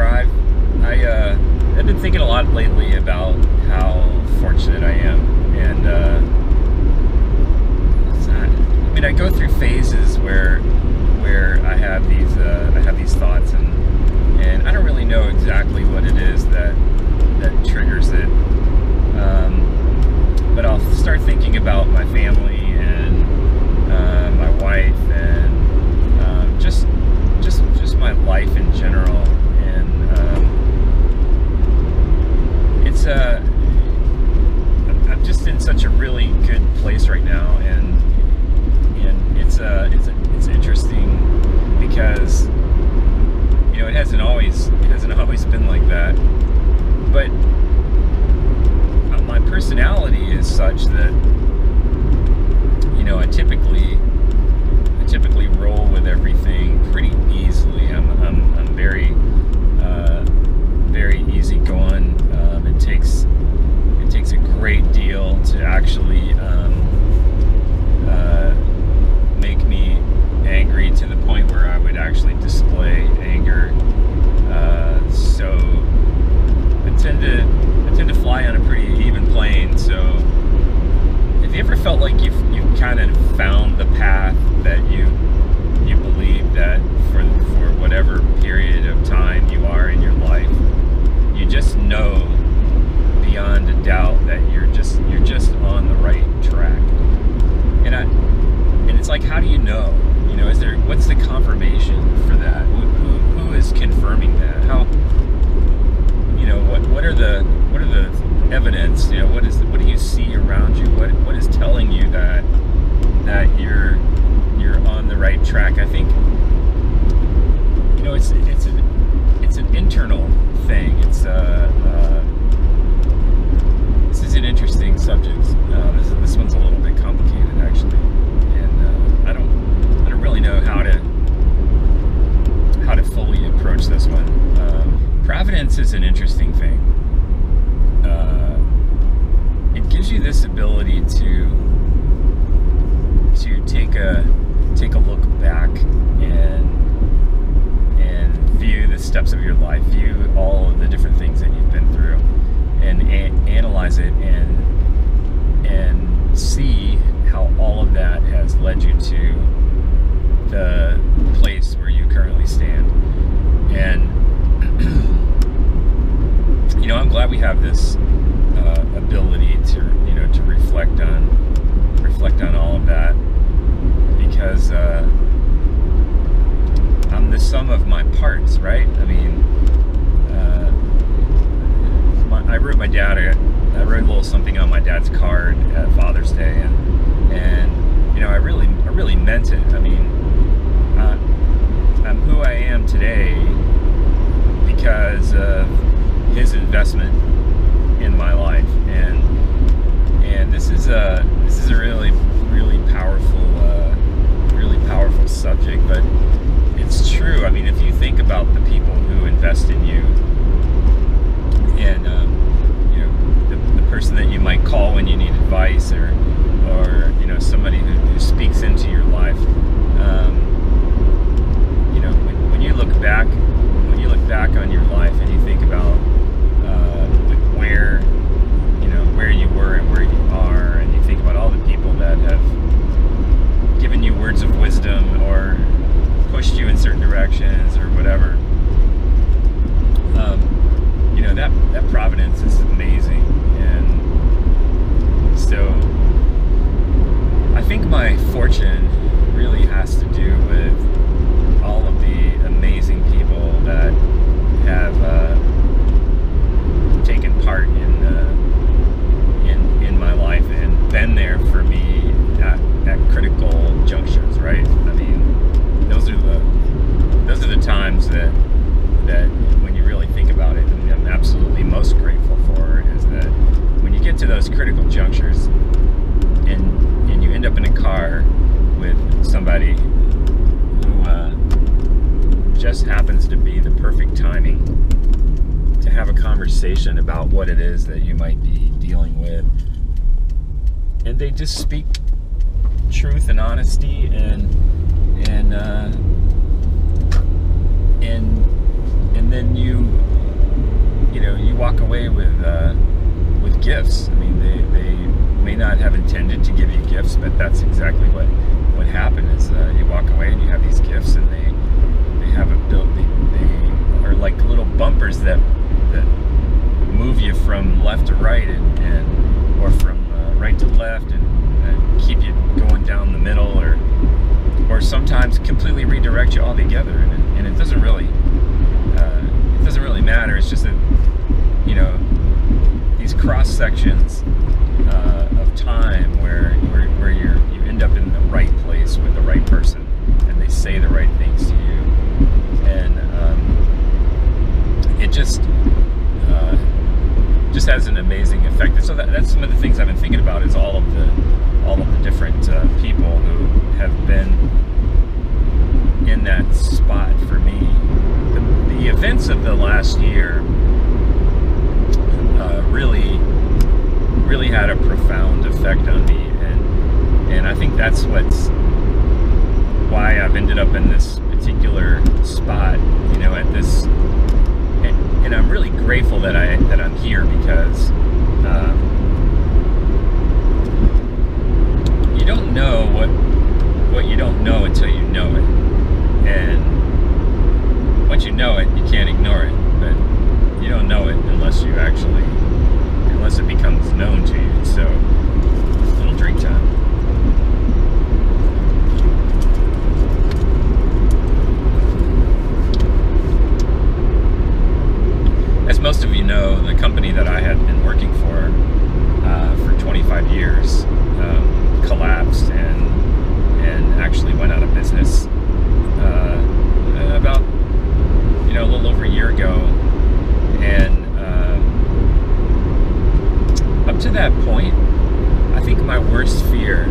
drive. I've been thinking a lot lately about how fortunate I am, and I go through phases where I have these thoughts, and I don't really know exactly what it is that triggers it. But I'll start thinking about my family and my wife and just my life in general, and I'm just in such a really good place right now, and it's interesting because it hasn't always been like that, but my personality is such that I typically roll with everything pretty easily. I'm very very easygoing. It takes a great deal to actually make me angry to the point where I would actually display anger. So I tend to fly on a pretty even plane. So have you ever felt like you've kind of found the path that you believe that for whatever period of time you are in your life, you just know beyond a doubt that you're just on the right track? And it's like, how do you know? What's the confirmation for that? Who is confirming that? How? What are the evidence? What do you see around you? What is telling you that you're on the right track? I think it's an internal thing. This is an interesting subject. This one's a little bit complicated, actually, and I don't really know how to fully approach this one. Providence is an interesting thing. It gives you this ability to take a look back and view the steps of your life, view all of the different things that you've been through, and analyze it and see how all of that has led you to the place where you currently stand. And I'm glad we have this ability to reflect on all of that, because I'm the sum of my parts, right? I mean, I wrote my dad. I wrote a little something on my dad's card at Father's Day, and I really meant it. I mean, I'm who I am today because of his investment in my life, and this is a really powerful subject, but it's true. I mean, if you think about the people who invest in you, and the person that you might call when you need advice, or somebody who speaks into your life, when you look back on your life and you think about where you were and where you are, and you think about all the people that have given you words of wisdom or pushed you in certain directions or whatever, that providence is amazing. And so I think my fortune really has to do with all of the amazing people that have taken part in my life and been there for me at critical junctures, right? I mean, those are the times that when you really think about it, and I'm absolutely most grateful for, is that when you get to those critical junctures and you end up in a car with somebody who just happens to be the perfect timing to have a conversation about what it is that you might be dealing with, and they just speak truth and honesty, and then you walk away with gifts. I mean, they may not have intended to give you gifts, but that's exactly what happened. Is you walk away and you have these gifts, and they have a built. They are like little bumpers that move you from left to right, or from right to left, and keep you going down the middle, or sometimes completely redirect you altogether. And it doesn't really matter. It's just that these cross sections of time where you end up in the right place with the right person, and they say the right things to you, and it just has an amazing effect. And so that's some of the things I've been thinking about, is all of the different people who have been in that spot for me. The events of the last year really had a profound effect on me, and I think that's why I've ended up in this particular spot, at this, and I'm really grateful that I'm here, because you don't know what you don't know until you know it, and once you know it, you can't ignore it, but you don't know it unless it becomes known to you. So, a little drink time. As most of you know, the company that I had been working for 25 years collapsed and actually went out of business about a little over a year ago. And up to that point, I think my worst fear,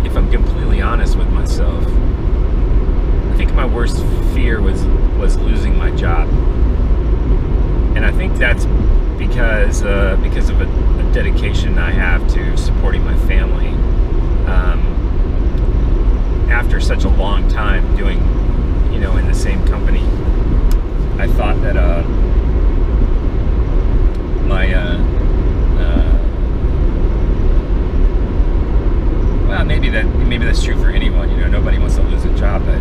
if I'm completely honest with myself, I think my worst fear was losing my job. And I think that's because of a dedication I have to supporting my family. After such a long time doing, in the same company, I thought that well, maybe that's true for anyone. Nobody wants to lose a job, but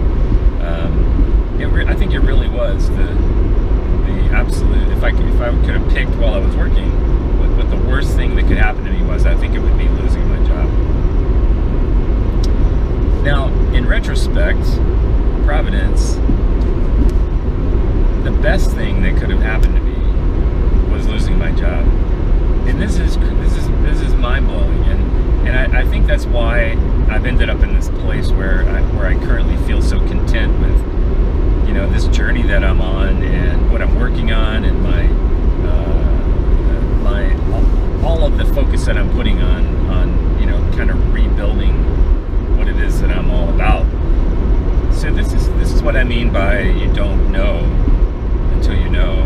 I think it really was the absolute. If I could have picked while I was working, what the worst thing that could happen to me was, I think it would be losing my job. Now, in retrospect, providence, the best thing that could have happened to me was losing my job. And this is mind-blowing, and I think that's why I've ended up in this place where I currently feel so content with this journey that I'm on, and what I'm working on, and all of the focus that I'm putting on kind of rebuilding what it is that I'm all about. So this is what I mean by you don't know until you know.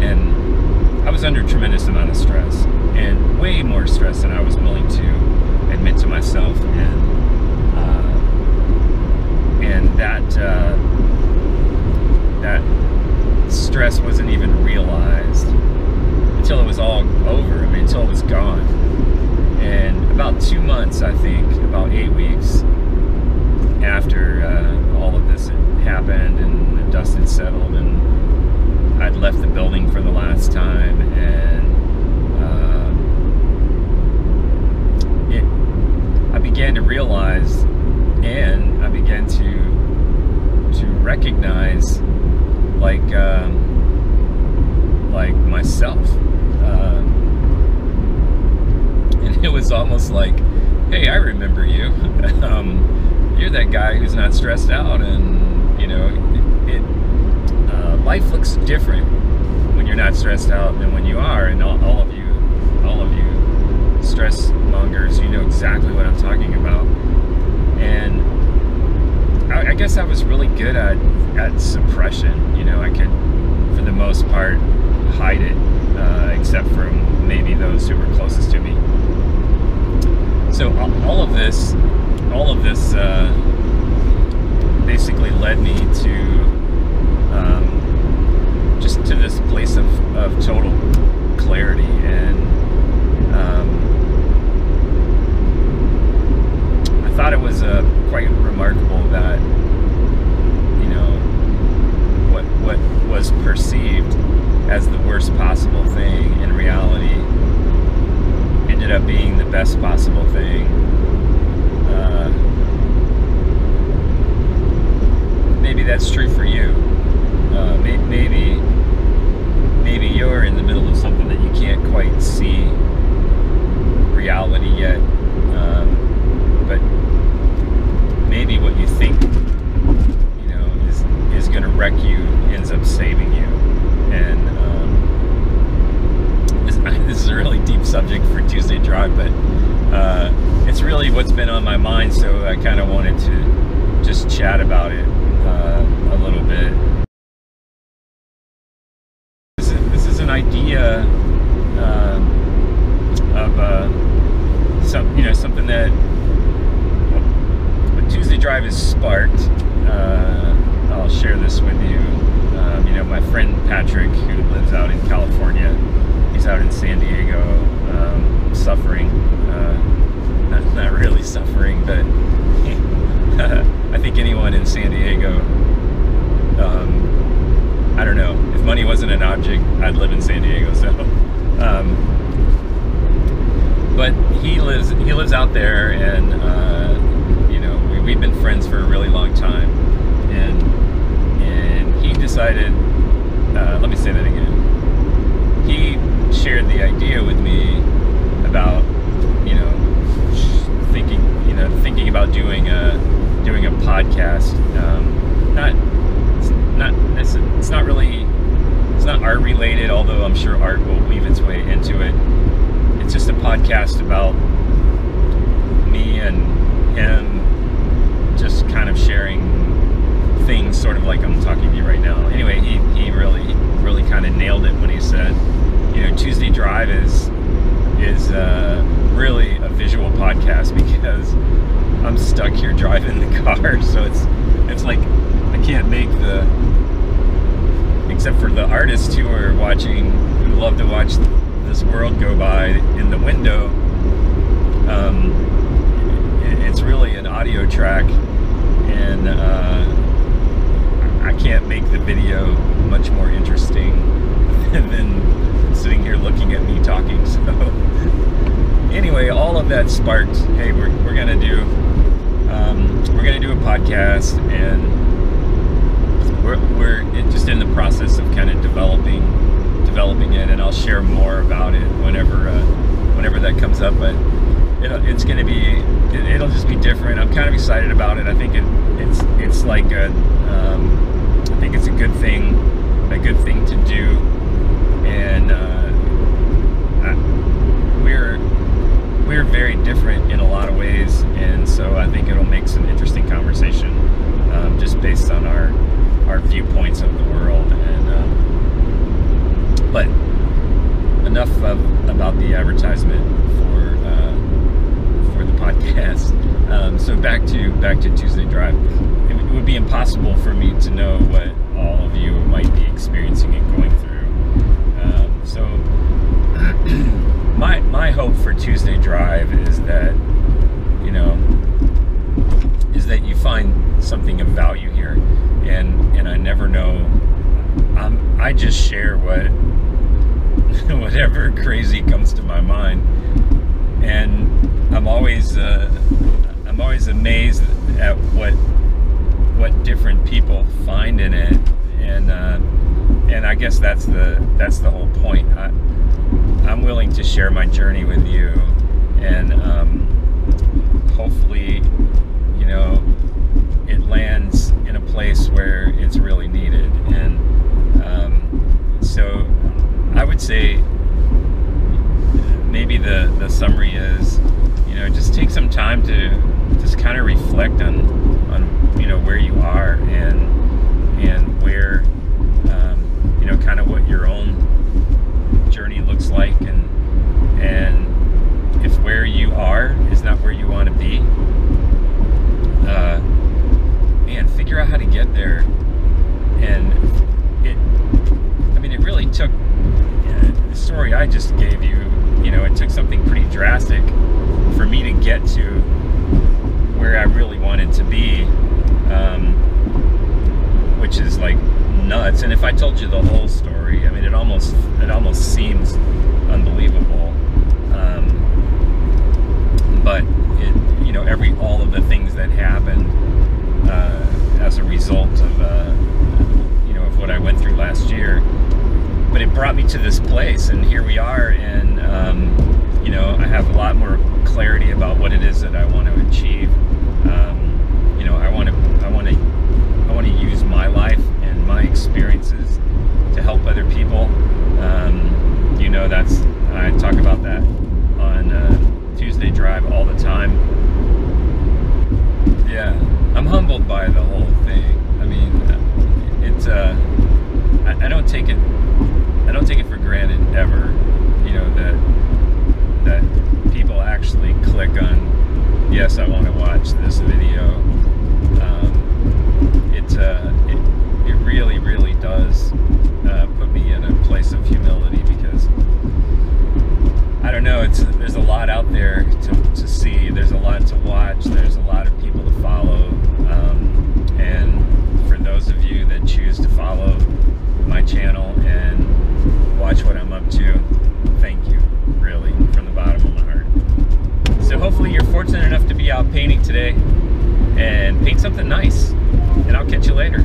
And I was under a tremendous amount of stress, and way more stress than I was willing to admit to myself, and that stress wasn't even realized until it was all over. I mean, until it was gone. And about 2 months, I think, about 8 weeks after all of this had happened and the dust had settled, and I'd left the building for the last time, and I began to realize, and I began to recognize, like myself, and it was almost like, hey, I remember you. You're that guy who's not stressed out, and life looks different when you're not stressed out than when you are. And all of you stress mongers, you know exactly what I'm talking about. And I guess I was really good at suppression. I could, for the most part, hide it, except from maybe those who were closest to me. So all of this basically led me to just to this place of total clarity. And I thought it was quite remarkable that, you know, what was perceived as the worst possible thing in reality ended up being the best possible thing. Maybe that's true for you. Maybe you're in the middle of something that you can't quite see reality yet. But maybe what you think, you know, is going to wreck you ends up saving you. And this is a really deep subject for Tuesday Drive, but it's really what's been on my mind, so I kind of wanted to just chat about it a little bit. This is an idea of something that Tuesday Drive has sparked. I'll share this with you. My friend Patrick, who lives out in California, he's out in San Diego, suffering. Not really suffering, but I think anyone in San Diego, I don't know, if money wasn't an object, I'd live in San Diego. So, but he lives out there, and we've been friends for a really long time, and he decided. Let me say that again. He shared the idea with me about thinking about doing a podcast. It's not art related, although I'm sure art will weave its way into it. It's just a podcast about me and him, just kind of sharing things, sort of like I'm talking to you right now. Anyway, he really kind of nailed it when he said, Tuesday Drive is really a visual podcast, because I'm stuck here driving the car, so it's like I can't make except for the artists who love to watch this world go by in the window. It's really an audio track, and I can't make the video much more interesting than sitting here looking at me talking. So anyway, all of that sparked, hey, we're gonna do a podcast, and we're just in the process of kind of developing it, and I'll share more about it whenever that comes up. But it'll just be different. I'm kind of excited about it. I think it's like I think it's a good thing to do, and we're very different in a lot of ways, and so I think it'll make some interesting conversation, just based on our viewpoints of the world. And but enough about the advertisement for the podcast. So back to Tuesday Drive. It would be impossible for me to know what all of you might be experiencing and going through. So my hope for Tuesday Drive is that you find something of value here, and I never know. I just share whatever crazy comes to my mind, and I'm always amazed at what different people find in it, and I guess that's the whole point. I'm willing to share my journey with you, and hopefully, it lands in a place where it's really needed. And so I would say maybe the summary is, just take some time to just kind of reflect on where you are, and where kind of what your own journey looks like, and if where you are is not where you want to be, figure out how to get there, and the story I just gave you, you know, it took something pretty drastic for me to get to where I really wanted to be, which is like nuts. And if I told you the whole story, I mean, it almost seems unbelievable. But it, you know, all of the things that happened as a result of you know, of what I went through last year. But it brought me to this place, and here we are, and you know, I have a lot more clarity about what it is that I want to achieve. You know, I want to use my life and my experiences to help other people. You know, I talk about that on Tuesday Drive all the time. Yeah, I'm humbled by the whole thing. I mean, it's I don't take it for granted ever, you know, that people actually click on, yes, I want to watch this video. It really, really does put me in a place of humility, because I don't know, there's a lot out there to see, there's a lot to watch, there's a lot of people to follow, and for those of you that choose to follow my channel and watch what I'm up to, thank you, really, from the bottom of my heart. So hopefully you're fortunate enough to be out painting today, and paint something nice, and I'll catch you later.